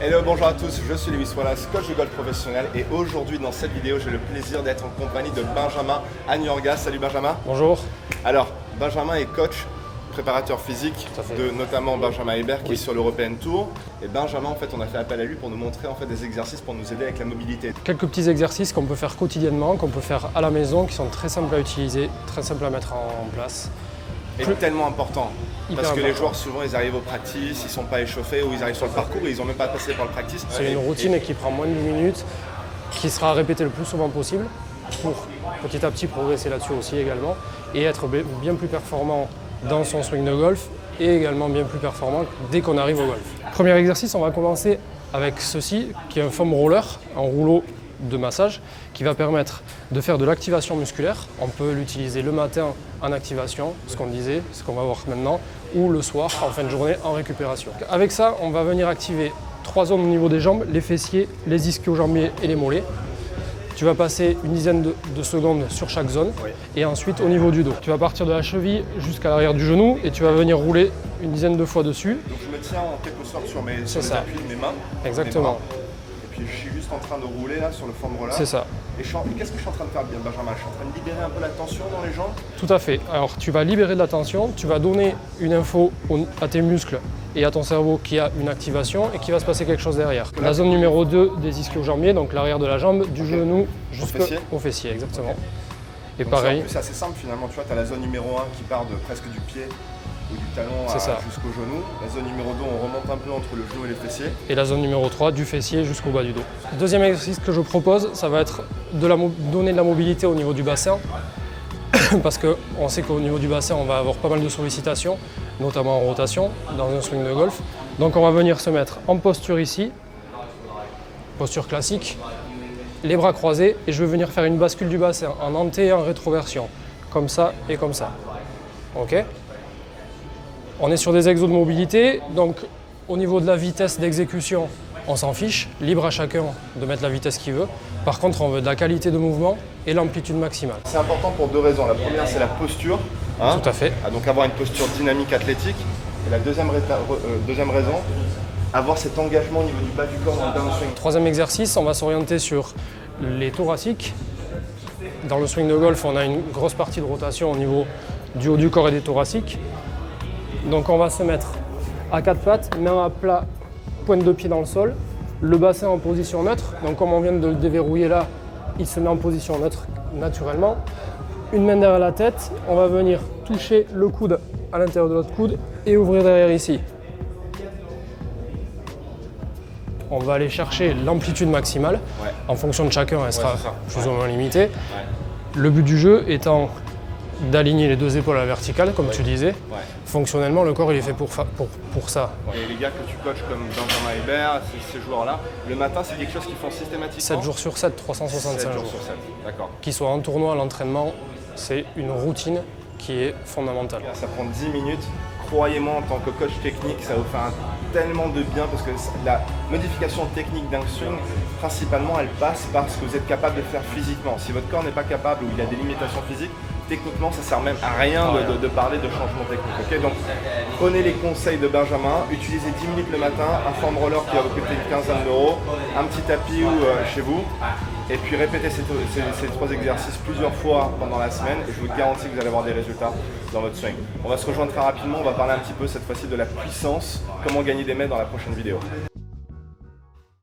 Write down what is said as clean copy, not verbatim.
Hello, bonjour à tous, je suis Lewis Wallace, coach de golf professionnel et aujourd'hui dans cette vidéo j'ai le plaisir d'être en compagnie de Benjamin Aniorga. Salut Benjamin. Bonjour. Alors Benjamin est coach, préparateur physique de notamment Benjamin Hébert qui est sur l'European Tour. Et Benjamin en fait on a fait appel à lui pour nous montrer en fait des exercices pour nous aider avec la mobilité. Quelques petits exercices qu'on peut faire quotidiennement, qu'on peut faire à la maison, qui sont très simples à utiliser, très simples à mettre en place. Et tellement important. Parce que important. les joueurs souvent ils arrivent au practice, ils sont pas échauffés ou ils arrivent sur le parcours et ils n'ont même pas passé par le practice. C'est une routine qui prend moins de 10 minutes, qui sera répétée le plus souvent possible pour petit à petit progresser là-dessus aussi également et être bien plus performant dans son swing de golf et également bien plus performant dès qu'on arrive au golf. Premier exercice, on va commencer avec ceci qui est un foam roller, un rouleau de massage qui va permettre de faire de l'activation musculaire. On peut l'utiliser le matin en activation, ce qu'on disait, ce qu'on va voir maintenant, ou le soir en fin de journée en récupération. Avec ça, on va venir activer 3 zones au niveau des jambes, les fessiers, les ischio-jambiers et les mollets. Tu vas passer une dizaine de secondes sur chaque zone et ensuite au niveau du dos. Tu vas partir de la cheville jusqu'à l'arrière du genou et tu vas venir rouler une dizaine de fois dessus. Donc je me tiens en quelque sorte sur les appuis de mes mains. Exactement. Et puis je suis juste en train de rouler là sur le foam roller. C'est ça. Et qu'est-ce que je suis en train de faire bien Benjamin? Je suis en train de libérer un peu la tension dans les jambes? Tout à fait. Alors tu vas libérer de la tension, tu vas donner une info à tes muscles et à ton cerveau qui a une activation et qui va se passer quelque chose derrière. La zone numéro 2 des ischio-jambiers, donc l'arrière de la jambe, du genou jusqu'au fessier, exactement. Et donc pareil. C'est assez simple finalement, tu vois, tu as la zone numéro 1 qui part de presque du pied ou du talon jusqu'au genou. La zone numéro 2, on remonte un peu entre le genou et les fessiers. Et la zone numéro 3, du fessier jusqu'au bas du dos. Deuxième exercice que je propose, ça va être donner de la mobilité au niveau du bassin. Parce qu'on sait qu'au niveau du bassin, on va avoir pas mal de sollicitations, notamment en rotation, dans un swing de golf. Donc on va venir se mettre en posture ici, posture classique, les bras croisés, et je vais venir faire une bascule du bassin en anté et en rétroversion, comme ça et comme ça. Ok ? On est sur des exos de mobilité, donc au niveau de la vitesse d'exécution, on s'en fiche, libre à chacun de mettre la vitesse qu'il veut. Par contre, on veut de la qualité de mouvement et l'amplitude maximale. C'est important pour 2 raisons. La première, c'est la posture. Tout à fait. Donc avoir une posture dynamique, athlétique. Et la deuxième raison, avoir cet engagement au niveau du bas du corps dans le downswing. Troisième exercice, on va s'orienter sur les thoraciques. Dans le swing de golf, on a une grosse partie de rotation au niveau du haut du corps et des thoraciques. Donc on va se mettre à 4 pattes, main à plat, pointe de pied dans le sol, le bassin en position neutre. Donc comme on vient de le déverrouiller là, il se met en position neutre naturellement. Une main derrière la tête, on va venir toucher le coude à l'intérieur de l'autre coude et ouvrir derrière ici. On va aller chercher l'amplitude maximale. En fonction de chacun, elle sera plus ou moins limitée. Le but du jeu étant d'aligner les 2 épaules à la verticale, comme tu disais. Fonctionnellement, le corps il est fait pour ça. Et les gars que tu coaches comme Benjamin Hébert, ces joueurs-là, le matin, c'est quelque chose qu'ils font systématiquement? 7 jours sur 7, 365 7 jours. sur 7, d'accord. Qu'ils soient en tournoi, à l'entraînement, c'est une routine qui est fondamentale. Ça prend 10 minutes. Croyez-moi, en tant que coach technique, ça vous fait tellement de bien parce que la modification technique d'un swing, principalement, elle passe par ce que vous êtes capable de faire physiquement. Si votre corps n'est pas capable ou il y a des limitations physiques, techniquement, ça ne sert même à rien de parler de changement technique. Okay, donc, prenez les conseils de Benjamin, utilisez 10 minutes le matin, un foam roller qui va vous coûter une quinzaine d'euros, un petit tapis chez vous, et puis répétez ces 3 exercices plusieurs fois pendant la semaine, et je vous garantis que vous allez avoir des résultats dans votre swing. On va se rejoindre très rapidement, on va parler un petit peu cette fois-ci de la puissance, comment gagner des mètres dans la prochaine vidéo.